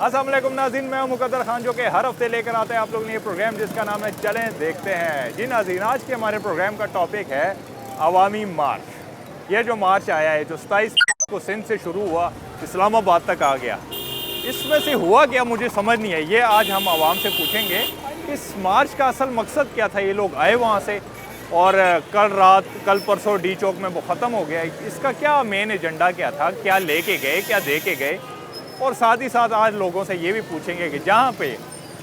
अस्सलाम वालेकुम नाज़रीन, मैं मुकद्दर खान जो कि हर हफ्ते लेकर आते हैं आप लोगों ने ये प्रोग्राम जिसका नाम है चलें देखते हैं। जी नाज़रीन, आज के हमारे प्रोग्राम का टॉपिक है अवामी मार्च। ये जो मार्च आया है, जो 27 को सिंध से शुरू हुआ, इस्लामाबाद तक आ गया, इसमें से हुआ क्या मुझे समझ नहीं है। ये आज हम आवाम से पूछेंगे इस मार्च का असल मकसद क्या था। ये लोग आए वहाँ से और कल परसों डी चौक में वो ख़त्म हो गया। इसका क्या मेन एजेंडा क्या था, क्या लेके गए, क्या दे के गए। और साथ ही साथ आज लोगों से ये भी पूछेंगे कि जहाँ पे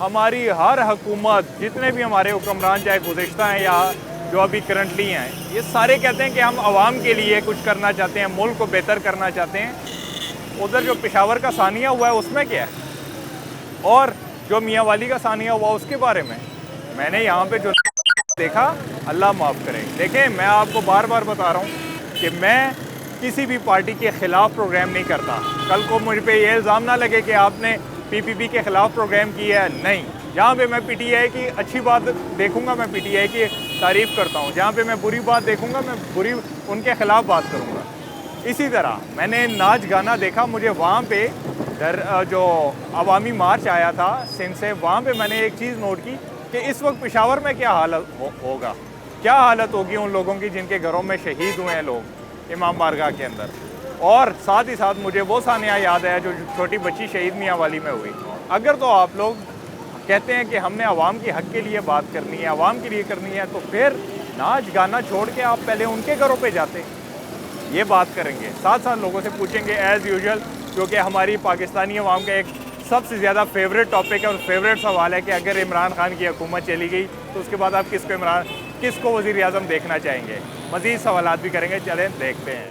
हमारी हर हुकूमत, जितने भी हमारे हुक्मरान चाहे गुज़िश्ता हैं या जो अभी करंटली हैं, ये सारे कहते हैं कि हम आवाम के लिए कुछ करना चाहते हैं, मुल्क को बेहतर करना चाहते हैं। उधर जो पेशावर का सानिया हुआ है उसमें क्या है, और जो मियाँ वाली का सानिया हुआ उसके बारे में मैंने यहाँ पे जो देखा, अल्लाह माफ़ करे। देखें, मैं आपको बार बार बता रहा हूँ कि मैं किसी भी पार्टी के ख़िलाफ़ प्रोग्राम नहीं करता। कल को मुझ पे ये इल्ज़ाम ना लगे कि आपने पीपीपी के ख़िलाफ़ प्रोग्राम किया है। नहीं, जहाँ पे मैं पीटीआई की अच्छी बात देखूँगा मैं पीटीआई की तारीफ़ करता हूँ, जहाँ पे मैं बुरी बात देखूँगा मैं बुरी उनके ख़िलाफ़ बात करूँगा। इसी तरह मैंने नाच गाना देखा, मुझे वहाँ पे जो अवामी मार्च आया था सिंध से, वहाँ पे मैंने एक चीज़ नोट की कि इस वक्त पेशावर में क्या हालत होगा, क्या हालत होगी उन लोगों की जिनके घरों में शहीद हुए हैं लोग इमाम बारगाह के अंदर। और साथ ही साथ मुझे वो सानिया याद आया जो छोटी बच्ची शहीद मियाँ वाली में हुई। अगर तो आप लोग कहते हैं कि हमने आवाम के हक़ के लिए बात करनी है, आवाम के लिए करनी है, तो फिर नाच गाना छोड़ के आप पहले उनके घरों पे जाते, ये बात करेंगे। साथ साथ लोगों से पूछेंगे एज़ यूजुअल, जो कि हमारी पाकिस्तानी अवाम का एक सबसे ज़्यादा फेवरेट टॉपिक है और फेवरेट सवाल है कि अगर इमरान खान की हुकूमत चली गई तो उसके बाद आप किसको वज़ीर आज़म देखना चाहेंगे। मज़ीद सवालात भी करेंगे, चलें देखते हैं।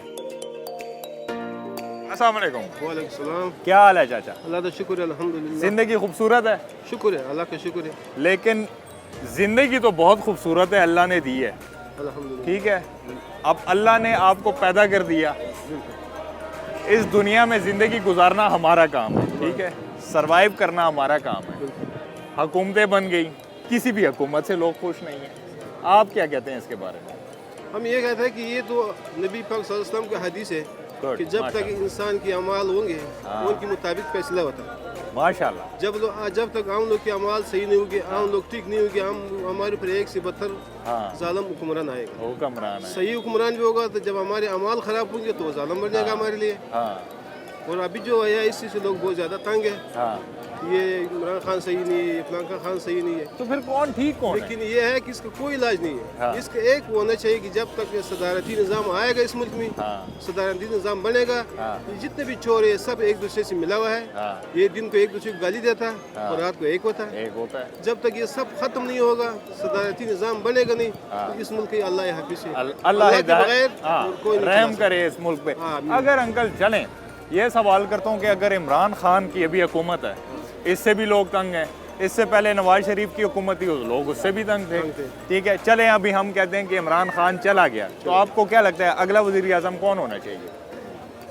अस्सलाम वालेकुम। वालेकुम सलाम। क्या हाल है चाचा? अल्लाह का शुक्र है, अल्हम्दुलिल्लाह। ज़िंदगी खूबसूरत है? शुक्र है, अल्लाह का शुक्र है, लेकिन ज़िंदगी तो बहुत खूबसूरत है, अल्लाह ने दी है, अल्हम्दुलिल्लाह। ठीक है। अब अल्लाह ने आपको पैदा कर दिया, इस दुनिया में ज़िंदगी गुजारना हमारा काम है, ठीक है, सरवाइव करना हमारा काम है। हुकूमतें बन गई, किसी भी हुकूमत से लोग खुश नहीं हैं। आप क्या कहते हैं इसके बारे में? हम ये कहते हैं कि ये तो नबी पाक सल्लल्लाहु अलैहि वसल्लम की हदीस है कि जब तक माशाल्लाह। इंसान के अमाल होंगे हाँ। उनके मुताबिक फैसला होता है। माशाल्लाह। जब तक आम लोग के अमाल सही नहीं होंगे, आम लोग ठीक नहीं होंगे, हम हमारे ऊपर एक से बदतर हाँ, जालिम हुक्मरान आएगा। हुक्मरान है। सही हुक्मरान भी होगा तो जब हमारे अमाल ख़राब होंगे तो वो जालिम बन जाएगा हमारे लिए। हाँ और अभी जो है इस चीज़ से लोग बहुत ज़्यादा तंग है, हाँ, ये इमरान खान सही नहीं है, फलां खान सही नहीं है। तो फिर कौन ठीक कौन है? लेकिन ये है कि इसका कोई इलाज नहीं है। हाँ। इसका एक होना चाहिए कि जब तक ये सदारती निज़ाम आएगा इस मुल्क में, हाँ सदारती निज़ाम बनेगा, हाँ। ये जितने भी चोर है सब एक दूसरे से मिला हुआ है। हाँ, ये दिन को एक दूसरे को गाली देता है हाँ। और रात को एक होता है। एक होता है। जब तक ये सब खत्म नहीं होगा, सदारती निज़ाम बनेगा नहीं, हाँ। तो इस मुल्क के अल्लाह हाफिज़ है। अल्लाह के हिदायत, बगैर हाँ, और कोई नहीं रहम चला करे इस मुल्क पे। हाँ, आमीन। अगर अंकल चलें, ये सवाल करता हूँ कि अगर इमरान खान की अभी हुकूमत है, इससे भी लोग तंग हैं। इससे पहले नवाज शरीफ की हुकूमत थी, लोग उससे भी तंग थे, ठीक है। चलें, अभी हम कहते हैं कि इमरान खान चला गया, तो आपको क्या लगता है अगला वज़ीर आज़म कौन होना चाहिए?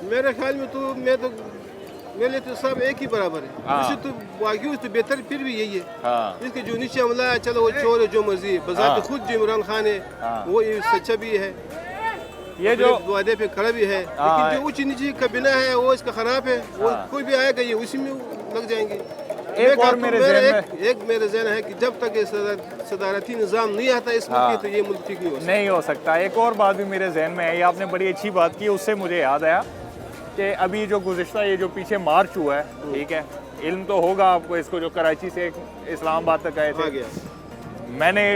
मेरे ख्याल में तो मेरे लिए तो सब एक ही बराबर है। हाँ। उससे तो बाकी उससे बेहतर फिर भी यही है। हाँ इसके जो नीचे हमला है, चलो वो चोर है जो मर्जी है, बजाते हाँ। खुद जो इमरान खान है हाँ। वो ये सच्चा भी है, ये जो अपने वादे पे खड़ा भी है। हाँ। लेकिन जो उच्च नीचे का बिना है वो इसका खराब है, वो हाँ। कोई भी आएगा ये उसी में लग जाएंगे। एक और मेरे ज़हन एक मेरे ज़हन है कि जब तक ये सदारती निज़ाम नहीं आता इस मुल्क हाँ। में तो ये मुल्क ठीक नहीं हो सकता। नहीं हो सकता। एक और बात भी मेरे जहन में है, ये आपने बड़ी अच्छी बात की, उससे मुझे याद आया कि अभी जो गुज़िश्ता ये जो पीछे मार्च हुआ है, ठीक है, इल्म तो होगा आपको इसको, जो कराची से इस्लामाबाद तक आए आ थे, गया। मैंने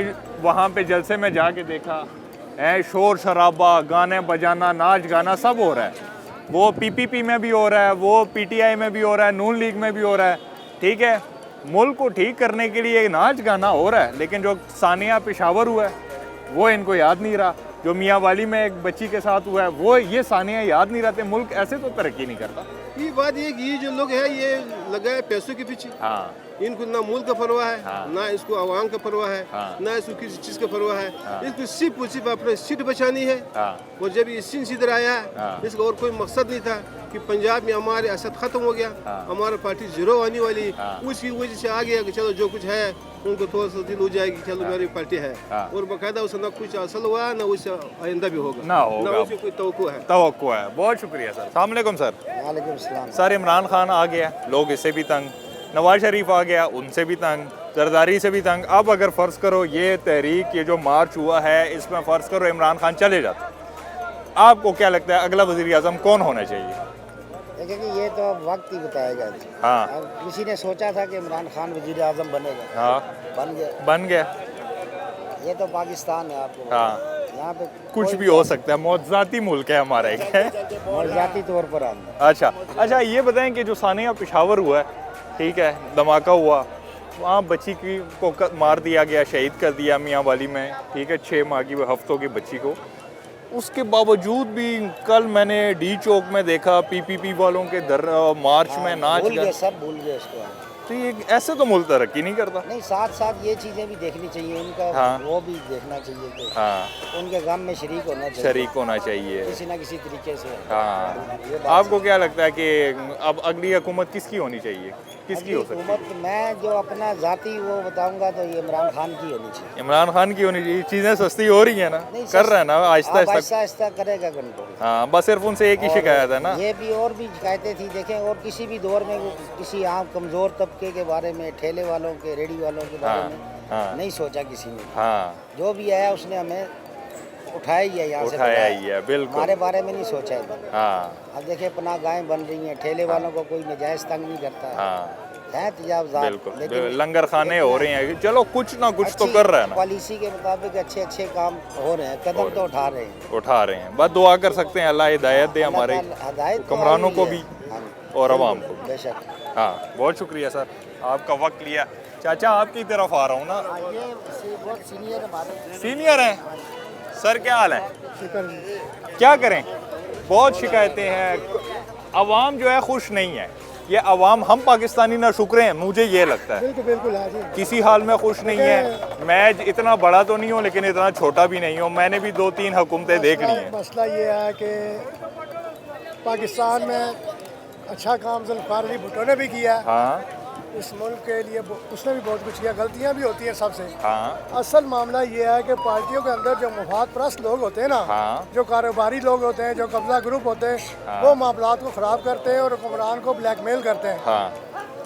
वहाँ पे जलसे में जाके देखा है, शोर शराबा, गाने बजाना, नाच गाना सब हो रहा है। वो पीपीपी में भी हो रहा है, वो पीटीआई में भी हो रहा है, नून लीग में भी हो रहा है, ठीक है। मुल्क को ठीक करने के लिए नाच गाना हो रहा है, लेकिन जो सानिया पेशावर हुआ है वो इनको याद नहीं रहा। जो मियाँ वाली में एक बच्ची के साथ हुआ है वो ये सानिया याद नहीं रहते। मुल्क ऐसे तो तरक्की नहीं करता। ये बात ये कि ये जो लोग है ये लगा है पैसों के पीछे। हाँ इनको ना मुल्क का परवाह है, हाँ। ना इसको आवाम का परवाह है, हाँ। ना इसको किसी चीज़ का परवाह है। हाँ। इसको सिर्फ और सिर्फ अपने सीट बचानी है। हाँ और जब ये सिंध इधर आया हाँ। इसका और कोई मकसद नहीं था कि पंजाब में हमारे असद खत्म हो गया, हाँ। हमारा पार्टी जीरो आने वाली, हाँ। उसकी वजह से आ गया कि चलो जो कुछ है उनको थोड़ा सा दिल हो जाएगी, चलो मेरी पार्टी है। हाँ। और बाकायदा उससे ना कुछ हासिल हुआ ना उससे आइंदा भी होगा, ना होगा। ना उससे कोई तवक्को है। तवक्को है। बहुत शुक्रिया सर। अस्सलाम वालेकुम सर। वालेकुम सलाम। सर इमरान खान आ गया, लोग इससे भी तंग, नवाज शरीफ आ गया, उनसे भी तंग, जरदारी से भी तंग। अब अगर फ़र्ज़ करो ये तहरीक, ये जो मार्च हुआ है, इसमें फ़र्ज़ करो इमरान खान चले जाते, आपको क्या लगता है अगला वज़ीर आज़म कौन होना चाहिए? देखिए कि ये तो अब वक्त ही बताएगा जी। हाँ अब किसी ने सोचा था कि इमरान खान वजीर आज़म बनेगा, हाँ, बन गया। बन गया। ये तो पाकिस्तान है, आपको हाँ, यहाँ पे कुछ भी हो सकता है, मौज़ाती मुल्क है हमारा एक है। जाती तौर पर आना। अच्छा, ये बताएं कि जो सानिया पेशावर हुआ है, ठीक है, धमाका हुआ, वहाँ बच्ची की को मार दिया गया, शहीद कर दिया मियाँ वाली में, ठीक है, 6 माह की हफ्तों की बच्ची को। उसके बावजूद भी कल मैंने डी चौक में देखा पीपीपी वालों के मार्च में नाच भूल गए। गए, सब भूल गए इसको। तो ये ऐसे तो मुल्क तरक्की नहीं करता। नहीं, साथ साथ ये चीज़ें भी देखनी चाहिए उनका। हाँ। वो भी देखना चाहिए कि हाँ, उनके गम में शरीक होना चाहिए, शरीक होना चाहिए। किसी ना किसी तरीके से। हाँ, ये बात आपको क्या लगता है कि अब अगली हुकूमत किसकी होनी चाहिए, किसकी हो सकती है? हुकूमत मैं जो अपना जाती वो बताऊंगा तो ये इमरान खान की होनी चाहिए। इमरान खान की होनी चाहिए। चीज़ें सस्ती हो रही है ना, नहीं, कर रहा है ना आहिस्ता अब आहिस्ता। आहिस्ता करेगा कंट्रोल। हाँ, बस सिर्फ उनसे एक ही और शिकायत है ना। ये भी और भी शिकायतें थी, देखें, और किसी भी दौर में वो किसी आम कमज़ोर तबके के बारे में, ठेले वालों के, रेडी वालों के बारे हाँ, में हाँ, नहीं सोचा किसी ने। हाँ, जो भी आया उसने हमें उठाया ही है, यहाँ से उठाया बढ़ाया। ही है, बिल्कुल। हमारे बारे में नहीं सोचा है। हाँ, अब देखिए अपना गायें बन रही हैं, ठेले वालों को कोई नजायज़ तंग नहीं करता है। हाँ, है तजावज़ात, बिल्कुल, लेकिन लंगर खाने हो रहे हैं, चलो कुछ ना कुछ तो कर रहा है ना, पॉलिसी के मुताबिक अच्छे अच्छे काम हो रहे हैं, कदम तो उठा रहे हैं। उठा रहे हैं। बस दुआ कर सकते हैं अल्लाह हिदायत दे हमारे हदायत तो हुक्मरानों आई को है। भी हाँ, और अवाम को भी। बेशक। हाँ, बहुत शुक्रिया सर, आपका वक्त लिया। चाचा आपकी तरफ आ रहा हूँ ना, ये बहुत सीनियर हमारे। सीनियर हैं सर, क्या हाल है? क्या करें, बहुत शिकायतें हैं, अवाम जो है खुश नहीं है। ये अवाम, हम पाकिस्तानी ना शुक्र हैं, मुझे ये लगता है। बिल्कुल बिल्कुल हाँ जी। किसी हाल में खुश नहीं है। मैं इतना बड़ा तो नहीं हूँ लेकिन इतना छोटा भी नहीं हूँ, मैंने भी 2-3 हुकूमतें देख ली हैं। मसला ये है कि पाकिस्तान में अच्छा काम जुल्फ़िकार अली भुट्टो ने भी किया है। हाँ इस मुल्क के लिए उसने भी बहुत कुछ किया, गलतियाँ भी होती हैं सबसे। हाँ असल मामला ये है कि पार्टियों के अंदर जो मुफाद परस्त लोग होते हैं ना, हाँ। जो कारोबारी लोग होते हैं, जो कब्जा ग्रुप होते हैं, हाँ। वो मामलात को ख़राब करते हैं और हुक्मरान को ब्लैकमेल करते हैं। हाँ,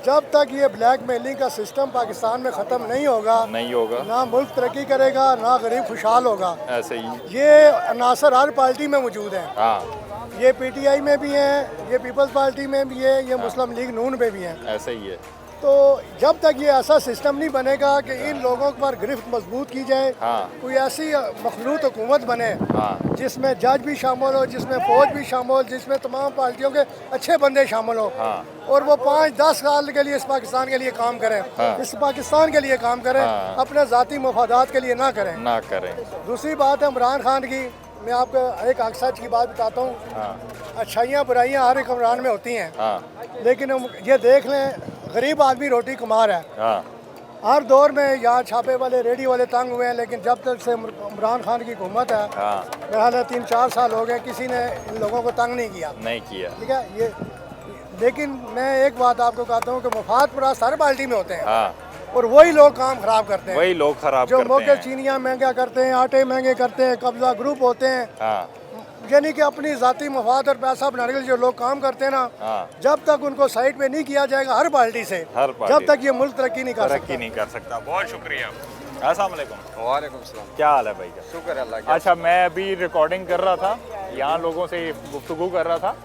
जब तक ये ब्लैकमेलिंग का सिस्टम पाकिस्तान में ख़त्म नहीं होगा, नहीं होगा, ना मुल्क तरक्की करेगा, ना गरीब खुशहाल होगा। ऐसे ही। ये अनासर हर पार्टी में मौजूद हैं। हाँ, ये पीटीआई में भी हैं, ये पीपल्स पार्टी में भी है, ये मुस्लिम लीग नून में भी हैं। ऐसे ही है। तो जब तक ये ऐसा सिस्टम नहीं बनेगा कि इन लोगों पर गिरफ्त मजबूत की जाए, हाँ। कोई ऐसी मखलूत हुकूमत बने हाँ, जिसमें जज भी शामिल हो, जिसमें फौज भी शामिल हो, जिसमें तमाम पार्टियों के अच्छे बंदे शामिल हो, हाँ। और वो 5-10 साल के लिए इस पाकिस्तान के लिए काम करें, हाँ। इस पाकिस्तान के लिए काम करें, हाँ। अपने ज़ाती मफादात के लिए ना करें। ना करें। दूसरी बात है इमरान खान की, मैं आपको एक सच की बात बताता हूँ। हाँ, अच्छाइयाँ बुराइयाँ हर एक इमरान में होती हैं, हाँ, लेकिन हम ये देख लें, गरीब आदमी रोटी कमा रहा है। हाँ, हर दौर में यहाँ छापे वाले, रेडी वाले तंग हुए हैं, लेकिन जब तक से इमरान खान की हुकूमत है, हाँ, मेरा ख्याल है 3-4 साल हो गए, किसी ने इन लोगों को तंग नहीं किया। नहीं किया। ठीक है ये, लेकिन मैं एक बात आपको कहता हूँ कि मफाद परस्त हर पार्टी में होते हैं, हाँ, और वही लोग काम खराब करते हैं। वही लोग खराब जो करते मौके हैं। चीनियाँ महंगा करते हैं, आटे महंगे करते हैं, कब्जा ग्रुप होते हैं, हाँ, यानी कि अपनी ज़ाती मफाद और पैसा बनाने के लिए जो लोग काम करते हैं ना, हाँ, जब तक उनको साइड में नहीं किया जाएगा हर पार्टी से, हर पार्टी जब तक ये मुल्क तरक्की नहीं कर तरक्की सकता। नहीं कर सकता। बहुत शुक्रिया। अस्सलाम वालेकुम। वालेकुम सलाम। क्या हाल है भाई का? शुक्र है अल्लाह का। अच्छा, मैं अभी रिकॉर्डिंग कर रहा था, यहाँ लोगों से गुफ्तगू कर रहा था,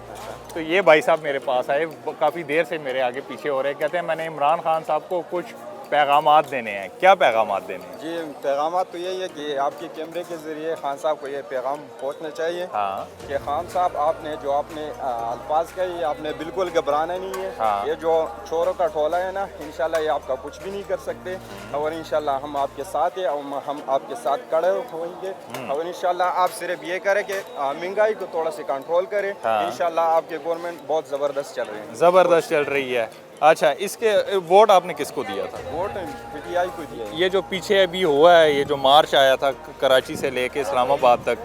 तो ये भाई साहब मेरे पास आए, काफ़ी देर से मेरे आगे पीछे हो रहे, कहते हैं मैंने इमरान खान साहब को कुछ पैगामात देने हैं। क्या पैगामात देने हैं? जी, पैगाम तो यही है कि आपके कैमरे के ज़रिए खान साहब को ये पैगाम पहुँचना चाहिए हाँ, कि खान साहब आपने जो आपने अल्फाज कही, आपने बिल्कुल घबराना नहीं है। हाँ। ये जो चोरों का टोला है ना, इंशाल्लाह ये आपका कुछ भी नहीं कर सकते, और इंशाल्लाह हम आपके साथ हैं और हम आपके साथ खड़े होंगे, और इंशाल्लाह आप सिर्फ ये करें कि महंगाई को थोड़ा सा कंट्रोल करें। हाँ। इंशाल्लाह आपके गवर्नमेंट बहुत ज़बरदस्त चल रही है। ज़बरदस्त चल रही है। अच्छा, इसके वोट आपने किसको दिया था? वोट पीटीआई को दिया है। ये जो पीछे अभी हुआ है, ये जो मार्च आया था कराची से लेके इस्लामाबाद तक,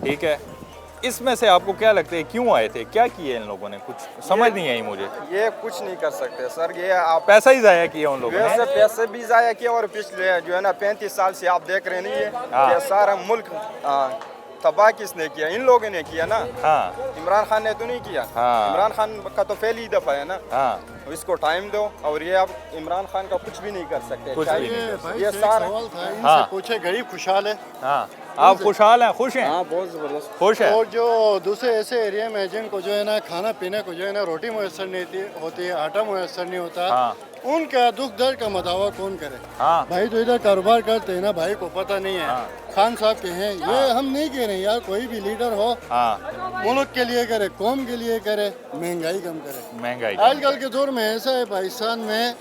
ठीक है, इसमें से आपको क्या लगता है क्यों आए थे, क्या किए इन लोगों ने? कुछ समझ नहीं आई मुझे। ये कुछ नहीं कर सकते सर, ये आप पैसा ही ज़ाया किया उन लोगों वैसे ने। पैसे भी ज़ाया किया, और पिछले जो है ना 35 साल से आप देख रहे नहीं है, हाँ। ये सारा मुल्क तबाह किसने किया? इन लोगों ने किया ना। हाँ, इमरान खान ने तो नहीं किया। हाँ। इमरान खान का तो पहली दफ़ा है ना। हाँ, इसको टाइम दो, और ये आप इमरान खान का कुछ भी नहीं कर सकते। कुछ भी नहीं कर भाई ये से एक सारा सवाल था, इनसे हाँ। पूछे गरीब खुशहाल है हाँ, आप खुशहाल हैं, खुश हैं? हाँ बहुत ज़बरदस्त। खुश हैं? और जो दूसरे ऐसे एरिया में जिनको जो है ना खाना पीने को जो है ना रोटी मुयसर नहीं होती है, आटा मुयसर नहीं होता, हाँ। उनका दुख दर्द का मदावा कौन करे? हाँ। भाई तो इधर कारोबार करते हैं ना, भाई को पता नहीं है। खान साहब के हैं ये, हम नहीं कह रहे यार कोई भी लीडर हो हाँ, मुल्क के लिए करे, कौम के लिए करे, महंगाई कम करे। महंगाई आजकल के दौर में ऐसा है पाकिस्तान में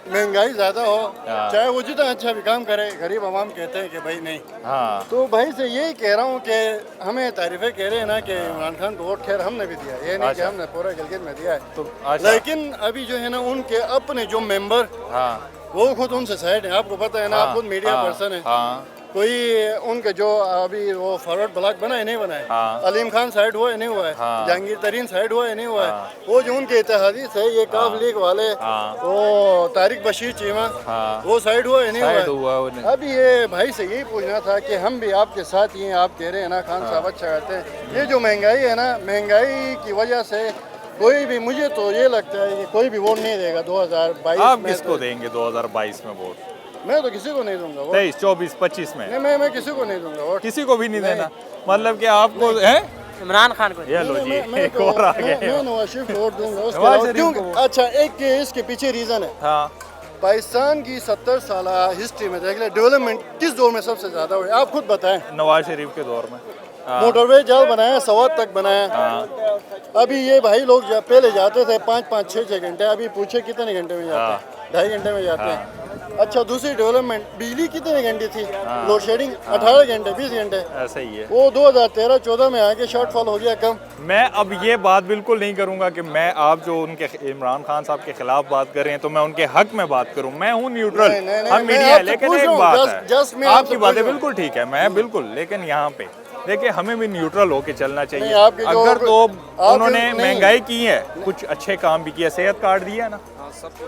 महंगाई ज्यादा हो, चाहे वो जितना अच्छा भी काम करे, गरीब आवाम कहते हैं कि भाई नहीं। हाँ, तो भाई से यही कह रहा हूँ कि हमें तारीफें कह रहे हैं ना कि इमरान खान को वोट खैर हमने भी दिया, ये नहीं कि हमने पूरा गिलगित में दिया है, तो अच्छा। लेकिन अभी जो है ना उनके अपने जो मेंबर हाँ, वो खुद उनसे साइड है। आपको पता है ना, आप खुद मीडिया पर्सन है। हाँ, कोई उनके जो अभी वो फॉरवर्ड ब्लॉक बना है नहीं बना है, हाँ। अलीम खान साइड हुआ है नहीं हुआ है, हाँ। जहांगीर तरीन साइड हुआ है नहीं हुआ है, वो जो उनके इत्तेहादी से ये काफ लीग वाले, हाँ। वो तारिक बशीर चीमा, हाँ। वो साइड हुआ है नहीं हुआ साइड है। हुआ उन्हें। अभी ये भाई से यही पूछना था कि हम भी आपके साथ ही हैं, आप कह रहे हैं ना खान साहब अच्छा करते हैं, ये जो महंगाई है ना, महंगाई की वजह से कोई भी, मुझे तो ये लगता है कि कोई भी वोट नहीं देगा 2022 आप में। किसको देंगे 2022 में वोट? मैं तो किसी को नहीं दूंगा वोट। 23, 24, 25 में नहीं, मैं किसी को नहीं दूंगा वोट। किसी को भी नहीं देना, मतलब कि आपको है इमरान खान को। ये लो जी, मैं एक और आ गए। मैं नवाज शरीफ को वोट दूंगा। उसके नवाज अलावा शरीफ क्यों? को। अच्छा, एक इसके पीछे रीजन है, हाँ, पाकिस्तान की 70 साल हिस्ट्री में देख ले डेवलपमेंट किस दौर में सबसे ज्यादा हुई, आप खुद बताएं। नवाज शरीफ के दौर में। हाँ, मोटरवे जल बनाया, सवात तक बनाया। अभी ये भाई लोग पहले जाते थे 5-5, 6-6 घंटे, अभी पूछे कितने घंटे में जाते हैं? 2.5 घंटे में जाते हैं। अच्छा, दूसरी डेवलपमेंट, बिजली कितने घंटे थी? लोड शेडिंग 18 घंटे, 20 घंटे। ऐसा ही है। वो 2013-14 में आके शॉर्टफॉल हो गया कम। मैं अब ये बात बिल्कुल नहीं करूंगा कि मैं, आप जो उनके इमरान खान साहब के खिलाफ बात कर रहे हैं तो मैं उनके हक में बात करूं। मैं हूं न्यूट्रल, नहीं, नहीं, हम मैं मीडिया है, आपसे लेकिन पूछ एक रहा हूं, बात just है, मैं आपसे आपकी पूछ बातें रहा हूं। बिल्कुल ठीक है, मैं बिल्कुल, लेकिन यहाँ पे देखिए हमें भी न्यूट्रल होके चलना चाहिए। नहीं, आपके जो- अगर तो आप उन्होंने नहीं। महंगाई की है, कुछ अच्छे काम भी किया, सेहत कार्ड दिया है ना।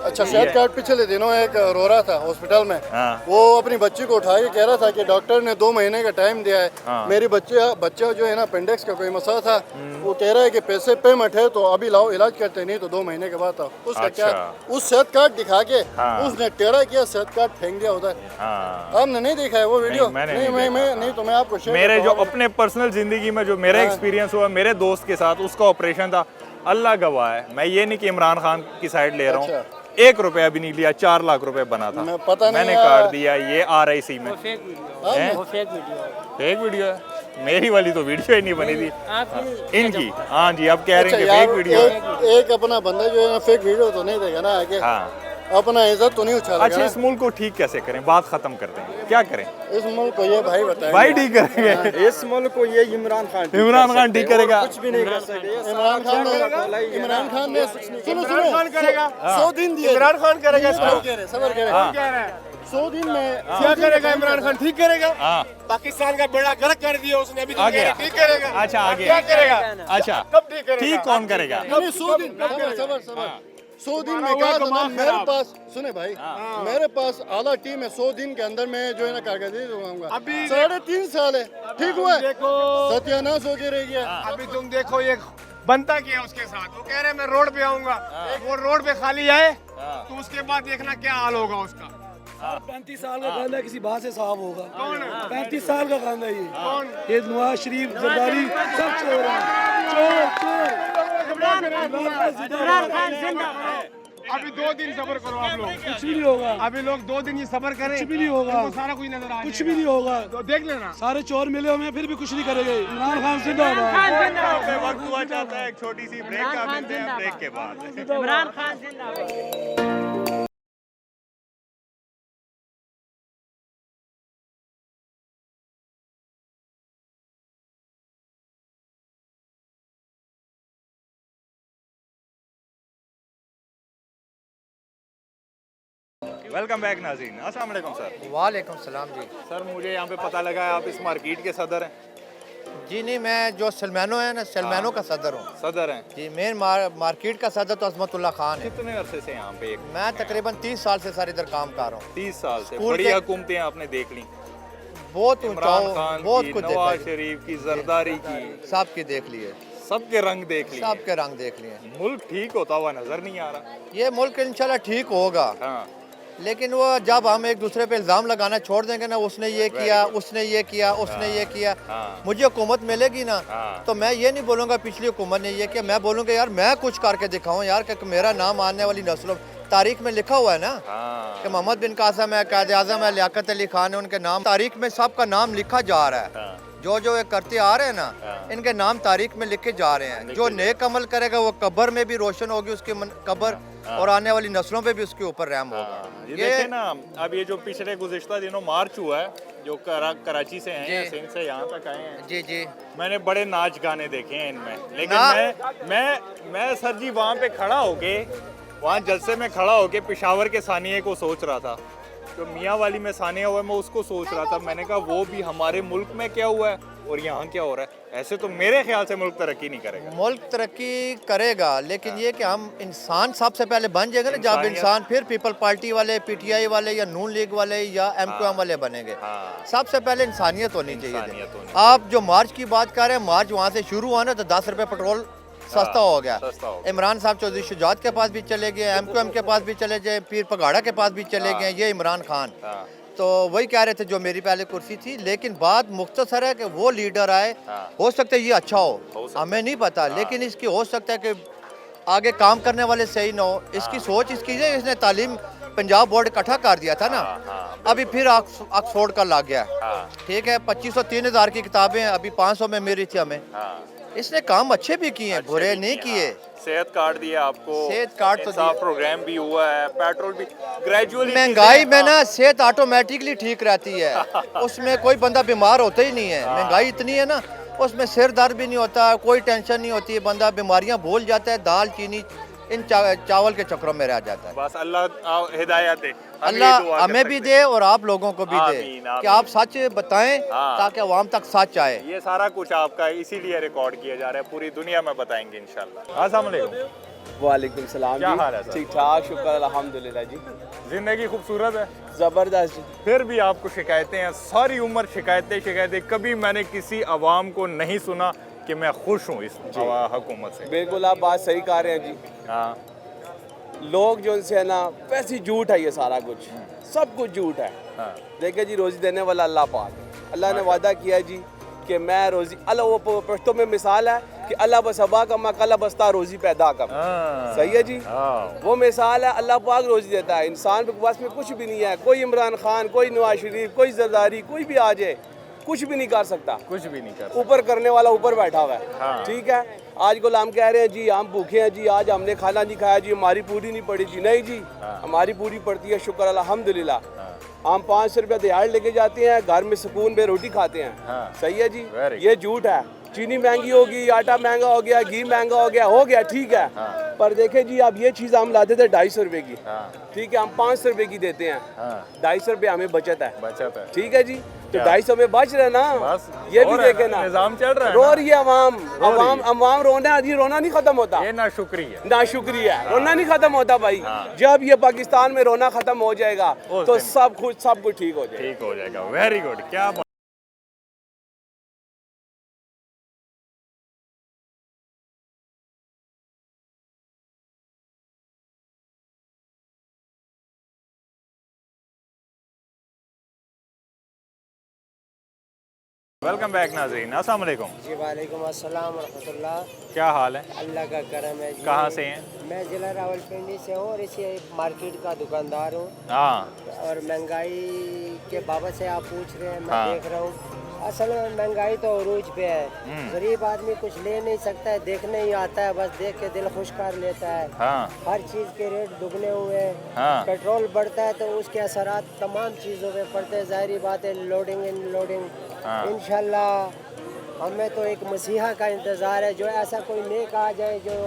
अच्छा, सेहत कार्ड पिछले दिनों एक रो रहा था हॉस्पिटल में, हाँ। वो अपनी बच्ची को उठा के कह रहा था कि डॉक्टर ने 2 महीने का टाइम दिया है। हाँ। मेरी बच्चा जो है ना अपेंडिक्स का कोई मसला था, वो कह रहा है कि पैसे पेमेंट है तो अभी लाओ, इलाज करते नहीं तो 2 महीने के बाद आओ। उसका अच्छा। क्या, उस सेहत कार्ड दिखा के हाँ। उसने टेढ़ा किया, सेहत कार्ड फेंक दिया उधर। हाँ, आपने नहीं देखा है वो वीडियो? मैंने नहीं, नहीं मैं देखा। नहीं तो मैं आपको शेयर मेरे करता जो हूँ। अपने पर्सनल जिंदगी में जो मेरा एक्सपीरियंस हुआ मेरे दोस्त के साथ, उसका ऑपरेशन था, अल्लाह गवाह है, मैं ये नहीं कि इमरान खान की साइड ले रहा हूँ, 1 रुपया भी नहीं लिया, 4 लाख रुपए बना था, मैं पता नहीं मैंने यार। कार्ड दिया, ये RIC में। फेक वीडियो, हैं? वो फेक वीडियो है। फेक वीडियो है? मेरी वाली तो वीडियो ही नहीं बनी थी आपकी इनकी। हाँ जी, अब कह रहे अच्छा हैं कि यार, फेक वीडियो है। एक अपना बंदा जो है ना फेक वीडियो तो नहीं देगा ना आगे, हाँ, अपना इज्जत तो नहीं उछालेगा अच्छा, ना। इस मुल्क को ठीक कैसे करें? बात खत्म कर दें, क्या करें? इस मुल्क को ये भाई बताएंगे। भाई ठीक करेंगे? इस मुल्क को ये इमरान खान ठीक इमरान कर खान सकते ठीक हैं, और करेगा? कुछ भी नहीं कर सकते। ये इमरान खान ने इमरान सुनो 100 दिन दिए। इमरान खान करेगा इसको। सबर करें। हाँ। 100 दिन में क्या करेगा इमरान खान? ठीक करेगा। हाँ, पाकिस्तान का बेड़ा गर्क कर दिया उसने, अभी तो आ कह रहे गया। ठीक करेगा। अच्छा, आ गया। क्या करेगा? अच्छा, कब ठीक करेगा? ठीक कौन करेगा? नहीं, 100 दिन सबर 100 दिन में कहा था ना, मेरे पास सुने भाई, मेरे पास आला टीम है, 100 दिन के अंदर में जो है ना कारकर्दगी दिखाऊंगा। अभी 3.5 साल है, ठीक हुआ है? देखो, सत्यानाश होके रह गया। अभी तुम देखो ये बनता क्या उसके साथ, वो कह रहे मैं रोड पे आऊंगा, वो रोड पे खाली आए तो उसके बाद देखना क्या हाल होगा उसका। 35 साल का खाना किसी बात से साफ होगा? कौन है? 35 साल का खाना ये कौन? ये नवाज शरीफ, जरदारी सब चोर हैं, चोर। अभी 2 दिन सबर करो आप लोग, कुछ भी नहीं होगा, अभी लोग 2 दिन ये सबर करें, कुछ भी नहीं होगा, इनको सारा कुछ नजर आ कुछ भी नहीं होगा। तो देख लेना। सारे चोर मिले हुए हैं फिर भी कुछ नहीं करेंगे। इमरान खान जिंदाबाद। वक्त हुआ चाहता है एक छोटी सी ब्रेक का, मिलते हैं ब्रेक के बाद। इमरान खान जिंदाबाद। वेलकम बैक नाज़रीन, अस्सलाम वालेकुम सर। वालेकुम सलाम जी। सर, मुझे यहाँ पे पता लगा है आप इस मार्केट के सदर हैं। जी नहीं, मैं जो सलमानो है ना, सलमानो का सदर हूँ सदर हैं? जी। मेन मार्केट का सदर तो अजमतुल्ला खान है। कितने अरसे से यहाँ पे? मैं तकरीबन 30 साल से सर इधर काम कर रहा हूँ। 30 साल से। स्कूल बड़ी के- हुकूमतें आपने देख ली, बहुत इमरान ऊंचा, खान बहुत की, कुछ नवाज देखा शरीफ की, जरदारी की, सब की देख लिए। सबके रंग देख लिए, सबके रंग देख लिए। मुल्क ठीक होता हुआ नजर नहीं आ रहा। ये मुल्क इंशाल्लाह ठीक होगा, हाँ लेकिन वो जब हम एक दूसरे पे इल्ज़ाम लगाना छोड़ देंगे ना, उसने ये किया, उसने ये किया, उसने ये किया, हाँ। मुझे हुकूमत मिलेगी ना, हाँ। तो मैं ये नहीं बोलूँगा पिछली हुकूमत ने ये किया, मैं बोलूँगा यार मैं कुछ करके दिखाऊँ यार, कि मेरा नाम आने वाली नस्लों तारीख में लिखा हुआ है ना, हाँ कि मोहम्मद बिन कासिम है, कायद आज़म है, लियाकत अली खान है, उनके नाम तारीख में सबका नाम लिखा जा रहा है। हाँ। जो जो ये करते आ रहे हैं ना, हाँ। इनके नाम तारीख में लिखे जा रहे हैं। जो नेक अमल करेगा वो कब्र में भी रोशन होगी उसकी कब्र, और आने वाली नस्लों पे भी उसके ऊपर रहम होगा। ये देखे ना, अब ये जो पिछले गुज़िश्ता दिनों मार्च हुआ है, जो कराची से हैं जी। या सिंध से यहाँ तक आए हैं, जी जी, मैंने बड़े नाच गाने देखे हैं इनमें, लेकिन मैं सर जी वहाँ पे खड़ा होके, वहाँ जलसे में खड़ा होके पेशावर के सानिये को सोच रहा था, जो मियाँ वाली में सानिया हुआ है मैं उसको सोच रहा था। मैंने कहा वो भी हमारे मुल्क में क्या हुआ है और यहाँ क्या हो रहा है। ऐसे तो मेरे ख्याल से मुल्क तरक्की नहीं करेगा। मुल्क तरक्की करेगा, लेकिन ये कि हम इंसान सबसे पहले बन जाएंगे ना, जब इंसानियत। इंसान फिर पीपल पार्टी वाले, पीटीआई वाले या नून लीग वाले या एमक्यूएम वाले बनेंगे। हाँ। सबसे पहले इंसानियत होनी चाहिए। इंसानियत होनी आप जो मार्च की बात कर रहे हैं, मार्च वहाँ से शुरू हुआ ना, तो 10 रुपये पेट्रोल सस्ता हो गया। सस्ता हो गया। इमरान साहब चौधरी शुजात के पास भी चले गए, एमक्यूएम के पास भी चले गए, पीर पगाड़ा के पास भी चले गए, ये इमरान खान। हाँ। तो वही कह रहे थे जो मेरी पहले कुर्सी थी, लेकिन बात मुख्तसर है कि वो लीडर आए, हाँ। हो सकता है ये अच्छा हो हो, सकता हमें नहीं पता, लेकिन इसकी हो सकता है कि आगे काम करने वाले सही ना हो। इसकी सोच इसकी है, इसने तालीम पंजाब बोर्ड इकट्ठा कर दिया था ना, अभी फिर ऑक्सफोर्ड का लग गया। ठीक है, 2500 3000 की किताबें अभी 500 में मिली थी हमें। इसने काम अच्छे भी किए हैं, बुरे नहीं किए। सेहत कार्ड दिया आपको, सेहत कार्ड तो इंसाफ प्रोग्राम भी हुआ है, पेट्रोल भी ग्रेजुअली। महंगाई में ना सेहत ऑटोमेटिकली ठीक रहती है, उसमें कोई बंदा बीमार होता ही नहीं है। महंगाई इतनी है ना, उसमें सिर दर्द भी नहीं होता, कोई टेंशन नहीं होती, बंदा बीमारियां भूल जाता है, दाल चीनी इन चावल के चक्रों में रह जाता है। बस अल्लाह हिदायत दे, अल्लाह हमें भी दे और आप लोगों को भी दे आमीन, आमीन। कि आप सच बताएं, हाँ। ताकि अवाम तक सच आए। ये सारा कुछ आपका इसीलिए रिकॉर्ड किया जा रहा है, पूरी दुनिया में बताएंगे इंशाल्लाह। अस्सलाम वालेकुम। वालेकुम सलाम क्या जी। हाल है सर? ठीक ठाक, शुक्र अल्हम्दुलिल्लाह जी। जिंदगी खूबसूरत है, ज़बरदस्त जी। फिर भी आपको शिकायतें हैं, सारी उम्र शिकायतें। कभी मैंने किसी अवाम को नहीं सुना कि मैं खुश हूँ इस हुकूमत से। बिल्कुल आप बात सही कह रहे हैं जी। हाँ। लोग जो इनसे है ना, वैसे ही झूठ है, ये सारा कुछ सब कुछ झूठ है। हाँ। देखिए जी, रोज़ी देने वाला अल्लाह पाक है। अल्लाह ने वादा किया है जी कि मैं रोज़ी, अल्लाह वो पश्तो में मिसाल है कि अल्लाह बसबा का मकला बस्ता रोज़ी पैदा कर। सही है जी, वो मिसाल है। अल्लाह पाक रोज़ी देता है, इंसान के पास में कुछ भी नहीं है। कोई इमरान खान, कोई नवाज शरीफ, कोई जरदारी, कोई भी आ जाए, कुछ भी नहीं कर सकता। कुछ भी नहीं कर ऊपर करने वाला ऊपर बैठा हुआ है। हाँ। ठीक है, आज गुलाम कह रहे हैं जी हम भूखे हैं जी, आज हमने खाना नहीं खाया जी, हमारी पूरी नहीं पड़ी जी। नहीं जी, हमारी पूरी पड़ती है, शुक्र अल्हम्दुलिल्लाह। हम 500 रुपया दिहाड़ लेके जाते हैं, घर में सुकून में रोटी खाते हैं। हाँ। सही है जी, Very ये झूठ है। चीनी महंगी होगी, आटा महंगा हो गया, घी महंगा हो गया ठीक है। पर देखे जी, अब ये चीज़ हम लाते थे 250 रुपए की। ठीक है, हम 500 रुपए की देते हैं। 250 रुपये हमें बचत है। ठीक है जी, तो 250 में बच रहे ना, बस ये भी देखे ना, निजाम चल रहा है रो ना। रही है अवाम रोना जी, रोना नहीं खत्म होता। ये ना शुक्रिया, ना शुक्रिया, रोना नहीं खत्म होता भाई। जब ये पाकिस्तान में रोना खत्म हो जाएगा तो सब कुछ ठीक हो जाएगा। ठीक हो जाएगा। वेरी गुड, क्या बात। वेलकम बैक नाज़रीन, अस्सलाम वालेकुम। जी वालेकुम अस्सलाम रहमतुल्लाह। क्या हाल है? अल्लाह का करम है जी। कहाँ से हैं? मैं ज़िला रावलपिंडी से हूँ और इसी मार्केट का दुकानदार हूँ। हाँ। और महंगाई के बाबत से आप पूछ रहे हैं, मैं हाँ। देख रहा हूँ असल में महंगाई तो अरूज पे है। गरीब आदमी कुछ ले नहीं सकता है, देखने ही आता है, बस देख के दिल खुश कर लेता है। हाँ। हर चीज़ के रेट दुगने हुए हैं। हाँ। पेट्रोल बढ़ता है तो उसके असरात तमाम चीज़ों पे पड़ते हैं, ज़ाहिरी बात है, लोडिंग इन लोडिंग। हाँ। इंशाल्लाह हमें तो एक मसीहा का इंतज़ार है, जो ऐसा कोई नेक आ जाए जो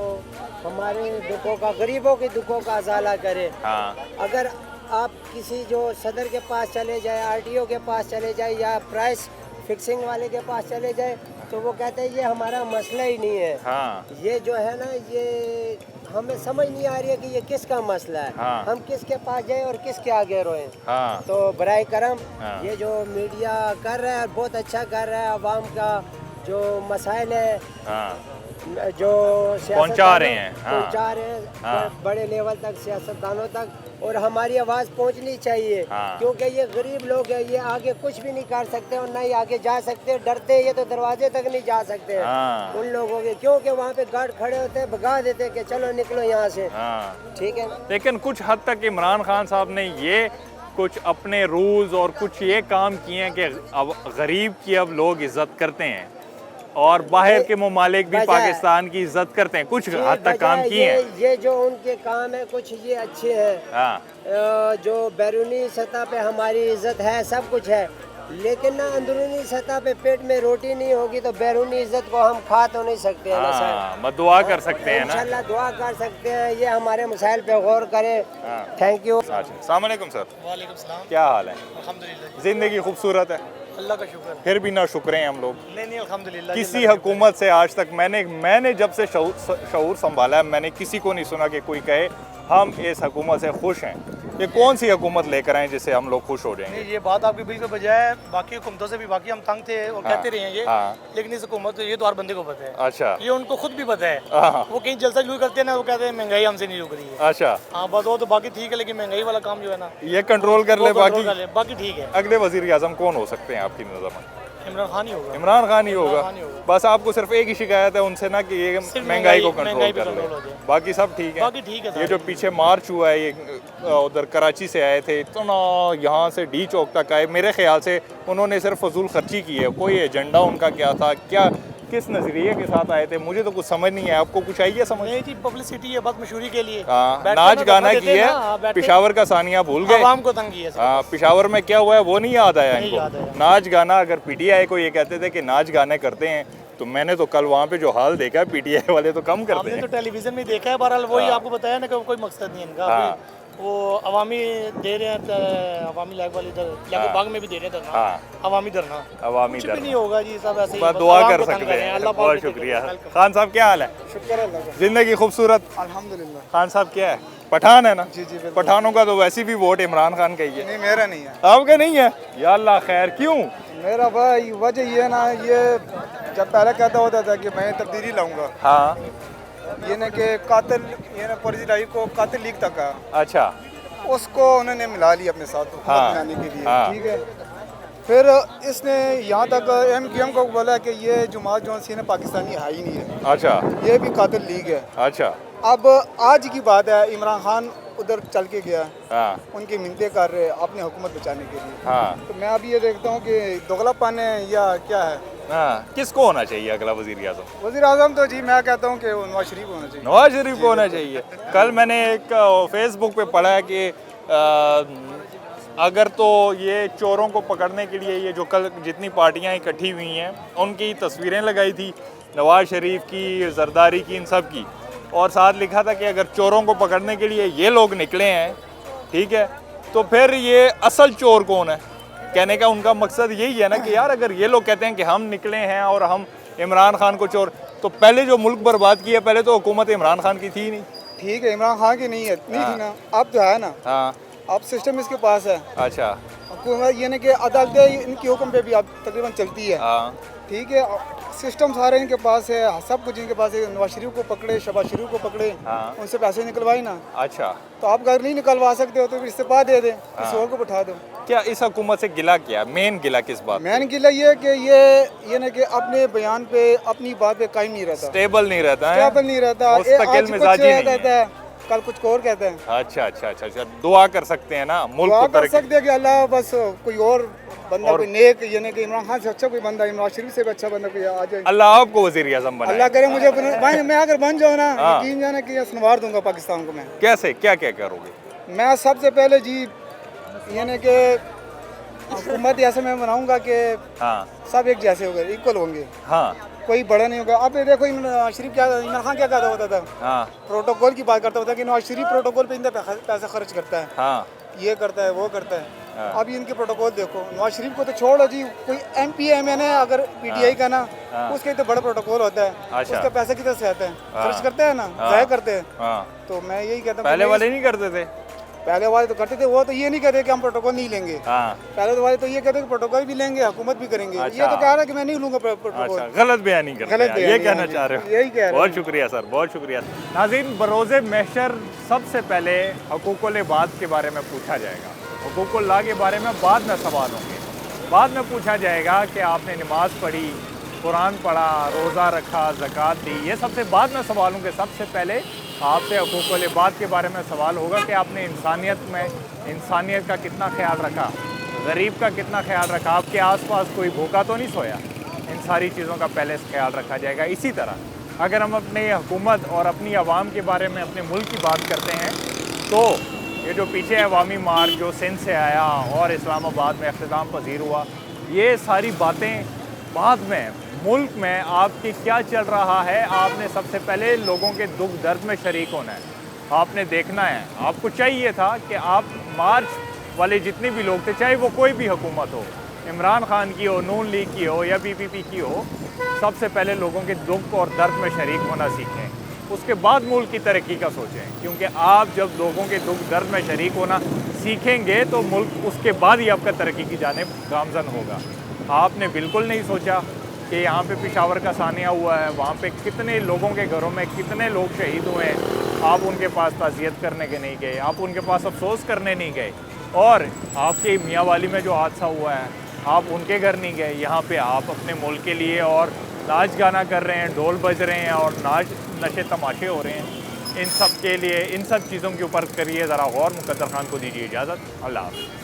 हमारे दुखों का, गरीबों के दुखों का अजाला करे। हाँ। अगर आप किसी जो सदर के पास चले जाए, आरटीओ के पास चले जाए या प्राइस फिक्सिंग वाले के पास चले जाए तो वो कहते हैं ये हमारा मसला ही नहीं है। हाँ। ये जो है ना, ये हमें समझ नहीं आ रही है कि ये किसका मसला है। हाँ। हम किसके पास जाएं और किसके आगे रोएं। हाँ। तो बराए करम हाँ। ये जो मीडिया कर रहा है बहुत अच्छा कर रहा है, आवाम का जो मसाइल है हाँ। जो पहुंचा रहे हैं, हाँ। पहुंचा रहे हैं हाँ। बड़े लेवल तक, सियासतदानों तक, और हमारी आवाज़ पहुंचनी चाहिए। हाँ। क्योंकि ये गरीब लोग हैं, ये आगे कुछ भी नहीं कर सकते और ना ही आगे जा सकते, डरते हैं, ये तो दरवाजे तक नहीं जा सकते हैं हाँ। उन लोगों के, क्योंकि वहाँ पे गार्ड खड़े होते हैं, भगा देते हैं कि चलो निकलो यहाँ से। हाँ। ठीक है ना। लेकिन कुछ हद तक इमरान खान साहब ने ये कुछ अपने रूल्स और कुछ ये काम किए हैं कि अब गरीब की अब लोग इज्जत करते हैं और बाहर के ममालिक भी वजह- पाकिस्तान की इज्जत करते हैं, कुछ हद तक काम वजह किए हैं। ये जो उनके काम है कुछ ये अच्छे हैं, हाँ। जो बैरूनी सतह पे हमारी इज्जत है, सब कुछ है, लेकिन ना अंदरूनी सतह पे पेट में रोटी नहीं होगी तो बैरूनी इज्जत को हम खा तो नहीं सकते हैं ना सर। हाँ, बस दुआ कर सकते हैं ना। इंशाल्लाह दुआ कर सकते हैं, ये हमारे मसाइल पे गौर करें। Thank you. अस्सलाम वालेकुम सर। वालेकुम सलाम। क्या हाल है? अल्हम्दुलिल्लाह। जिंदगी खूबसूरत है, अल्लाह का शुक्र। फिर भी ना शुक्र हैं हम लोग। नहीं अल्हम्दुलिल्लाह। किसी हुकूमत से आज तक मैंने जब से शऊर संभाला है, मैंने किसी को नहीं सुना कि कोई कहे हम इस हुकूमत से खुश हैं। ये कौन सी हुकूमत लेकर आए जिससे हम लोग खुश हो जाएंगे? ये बात आपकी बिल्कुल बजाय है। बाकी हुकूमतों से भी बाकी हम तंग थे और कहते रहे हैं ये, लेकिन इस हुकूमत ये तो हर बंदे को पता है। अच्छा। ये उनको खुद भी पता है। हाँ। वो कहीं जलसा जुलूस करते हैं ना, वो कहते हैं महंगाई हमसे नहीं रुक रही है। अच्छा। हाँ बस वो तो बाकी ठीक है, लेकिन महंगाई वाला काम जो है ना ये कंट्रोल कर वो ले, कंट्रोल कर ले, बाकी ठीक है। अगले वजीर आजम कौन हो सकते हैं आपकी नज़र में? इमरान खान ही होगा। इमरान खान ही होगा। खान ही होगा। बस आपको सिर्फ एक ही शिकायत है उनसे ना कि ये सिर्फ महंगाई को महंगाई कंट्रोल पे कर कंट्रोल हो ले, जाए। बाकी सब ठीक है। बाकी ठीक है ये जो पीछे मार्च हुआ है, ये उधर कराची से आए थे, इतना यहाँ से डी चौक तक आए, मेरे ख्याल से उन्होंने सिर्फ फजूल खर्ची की है। कोई एजेंडा उनका क्या था, क्या किस नजरिए के साथ आए थे, मुझे तो कुछ समझ नहीं है। आपको कुछ आइए समझ? नहीं जी, पब्लिसिटी है बस, मशहूरी के लिए। हाँ, बैठते नाच ना गाना धोखा की देते है, ना, हाँ, बैठते पिशावर का सानिया भूल गए, आवाम को तंग किया सिर्फ। हाँ, पिशावर में क्या हुआ है वो नहीं याद आया नहीं याद इनको। आया। नाच गाना, अगर पीटीआई को ये कहते थे कि नाच गाने करते हैं, तो मैंने तो कल वहाँ पे जो हाल देखा है, पीटीआई वाले तो कम करते हमने हैं। तो टेलीविजन में देखा है, बहरहाल वही हाँ। आपको बताया ना कि कोई मकसद नहीं है इनका। हाँ। अभी वो अवामी दे रहे हैं, अवामी लाइक वाली इधर बाग में भी दे रहे हैं धरना, हाँ। अवामी धरना। अवामी कुछ भी धरना। नहीं होगा जी, सब ऐसे ही बस बस दुआ आवाम कर को तंग सकते कर रहे हैं। अल्लाह बहुत पाक के शुक्रिया। वेलकम। खान साहब क्या हाल है? शुक्र अल्लाह का। जिंदगी खूबसूरत? अल्हम्दुलिल्लाह। खान साहब क्या है, पठान है ना? जी जी बिल्कुल। पठानों का तो वैसे भी वोट इमरान खान का ही है। नहीं मेरा नहीं है। आपका नहीं है? या अल्लाह खैर, क्यों? मेरा भाई वजह ये ना, ये जब पहले कहता होता था कि मैं तब्दीली लाऊंगा, हाँ। ये ना कि कातिल, ये ना फर्जी लाइफ को कातिल लीग तक का, अच्छा। उसको उन्होंने मिला लिया अपने साथ हुकूमत हाँ। बनाने के लिए। हाँ। ठीक है। फिर इसने यहाँ तक MQM को बोला कि ये जमात जो सी पाकिस्तानी है ही नहीं है, अच्छा। ये भी कातिल लीग है। अच्छा। अब आज की बात है, इमरान खान उधर चल के गया, हाँ। उनकी मिन्नतें कर रहे हैं अपनी हुकूमत बचाने के लिए। हाँ। तो मैं अभी ये देखता हूँ कि दोगलापन है या क्या है। हाँ, किसको होना चाहिए अगला वजीर आजम? वज़ीर आज़म तो जी मैं कहता हूँ कि नवाज शरीफ होना चाहिए। नवाज शरीफ को होना चाहिए। कल मैंने एक फेसबुक पे पढ़ा है कि अगर तो ये चोरों को पकड़ने के लिए ये जो कल जितनी पार्टियां इकट्ठी हुई हैं उनकी तस्वीरें लगाई थी, नवाज शरीफ की, जरदारी की, इन सब की, और साथ लिखा था कि अगर चोरों को पकड़ने के लिए ये लोग निकले हैं, ठीक है, तो फिर ये असल चोर कौन है? कहने का उनका मकसद यही है ना कि यार अगर ये लोग कहते हैं कि हम निकले हैं और हम इमरान खान को चोर, तो पहले जो मुल्क बर्बाद किया पहले तो हुकूमत इमरान खान की थी नहीं। ठीक है, इमरान खान की नहीं है, नहीं थी ना, अब तो है ना। हाँ। अब सिस्टम इसके पास है। अच्छा। हुकूमत ये ना कि अदालतें इनकी हुक्म पे भी अब तकरीबन चलती है। हाँ। ठीक है, सिस्टम सारे इनके पास है, सब कुछ इनके पास है। नवाज शरीफ को पकड़े, शहबाज शरीफ को पकड़े, हाँ। उनसे पैसे निकलवाए ना। अच्छा। तो आप अगर नहीं निकलवा सकते हो तो फिर इस्तीफा दे दें, किसी और को बैठा दो। क्या इस हुकूमत से गिला क्या, मेन गिला किस बात? मैंने गिला ये कि ये ना कि अपने बयान पे, अपनी बात पे कायम नहीं रहता, स्टेबल नहीं रहता है, स्टेबल नहीं रहता, मुस्तकिल मिजाजी नहीं कहता है, कल कुछ और कहता है। अच्छा अच्छा अच्छा अच्छा। दुआ कर सकते हैं ना मुल्क दुआ को कर तरक्की। सकते हैं कि अल्लाह बस कोई और बंदा, कोई नेक, यानी कि इमरान खान से अच्छा कोई बंदा, इमरान शरीफ से भी अच्छा बंदा कोई आ जाए। अल्लाह आपको वजीर आजम बनाए। अल्लाह करे मुझे मैं अगर बन जाऊँ ना, हाँ। यकीन जाने कि संवार दूंगा पाकिस्तान को मैं। कैसे, क्या क्या करोगे? मैं सबसे पहले जी यानी कि हुकूमत ऐसे मैं बनाऊंगा कि हाँ। सब एक जैसे होंगे, इक्वल होंगे, हाँ। कोई बड़ा नहीं होगा। अब ये देखो इमरान शरीफ क्या, इमरान खान क्या कहता होता था, हाँ। प्रोटोकॉल की बात करता होता कि नवाज शरीफ प्रोटोकॉल पे इतना पैसा खर्च करता है, हाँ। ये करता है, वो करता है। हाँ। अब इनके प्रोटोकॉल देखो, नवाज शरीफ को तो छोड़ो जी, कोई MP MN है अगर PTI का ना, हाँ। उसके तो बड़ा प्रोटोकॉल होता है। अच्छा। उसका पैसा किधर से आता है? हाँ। खर्च करते हैं ना, हाँ। जाया करते हैं। हाँ। तो मैं यही कहता हूँ पहले कि वाले नहीं करते थे? पहले वाले तो करते थे, वो तो ये नहीं कहते कि हम प्रोटोकॉल नहीं लेंगे। हाँ पहले वाले तो ये कहते कि प्रोटोकॉल भी लेंगे, हुकूमत भी करेंगे। अच्छा। ये तो कह रहा है कि मैं नहीं लूंगा प्रोटोकॉल। अच्छा, गलत बयानी कर गलत ये बयानी, कहना हाँ, चाह रहे हो? यही कह रहे हैं। बहुत शुक्रिया सर, बहुत शुक्रिया। नाज़रीन, बरोज़े महशर सबसे पहले हुकूकुल इबाद के बारे में पूछा जाएगा, हुकूकुल्लाह के बारे में बाद में सवाल होंगे। बाद में पूछा जाएगा कि आपने नमाज़ पढ़ी, कुरान पढ़ा, रोज़ा रखा, ज़कात दी, ये सबसे बाद में सवाल होंगे। सबसे पहले आपसे हुकूकुल इबाद के बारे में सवाल होगा कि आपने इंसानियत का कितना ख्याल रखा, गरीब का कितना ख्याल रखा, आपके आसपास कोई भूखा तो नहीं सोया। इन सारी चीज़ों का पहले ख्याल रखा जाएगा। इसी तरह अगर हम अपने हुकूमत और अपनी आवाम के बारे में, अपने मुल्क की बात करते हैं, तो ये जो पीछे अवामी मार्च जो सिंध से आया और इस्लामाबाद में अख्तिताम पजीर हुआ, ये सारी बातें बाद में मुल्क में आपके क्या चल रहा है, आपने सबसे पहले लोगों के दुख दर्द में शरीक होना है, आपने देखना है। आपको चाहिए था कि आप मार्च वाले जितने भी लोग थे, चाहे वो कोई भी हुकूमत हो, इमरान खान की हो, नून लीग की हो या PPP की हो, सबसे पहले लोगों के दुख और दर्द में शरीक होना सीखें, उसके बाद मुल्क की तरक्की का सोचें। क्योंकि आप जब लोगों के दुख दर्द में शरीक होना सीखेंगे तो मुल्क उसके बाद ही आपका तरक्की की जानिब गामजन होगा। आपने बिल्कुल नहीं सोचा कि यहाँ पे पेशावर का सानिया हुआ है, वहाँ पे कितने लोगों के घरों में कितने लोग शहीद हुए हैं, आप उनके पास ताज़ियत करने के नहीं गए, आप उनके पास अफसोस करने नहीं गए। और आपके मियाँ वाली में जो हादसा हुआ है, आप उनके घर नहीं गए। यहाँ पे आप अपने मुल्क के लिए और नाच गाना कर रहे हैं, ढोल बज रहे हैं और नशे तमाशे हो रहे हैं। इन सब के लिए, इन सब चीज़ों के ऊपर करिए ज़रा गौर। मुकद्दर खान को दीजिए इजाज़त। अल्लाह हाफ़िज़।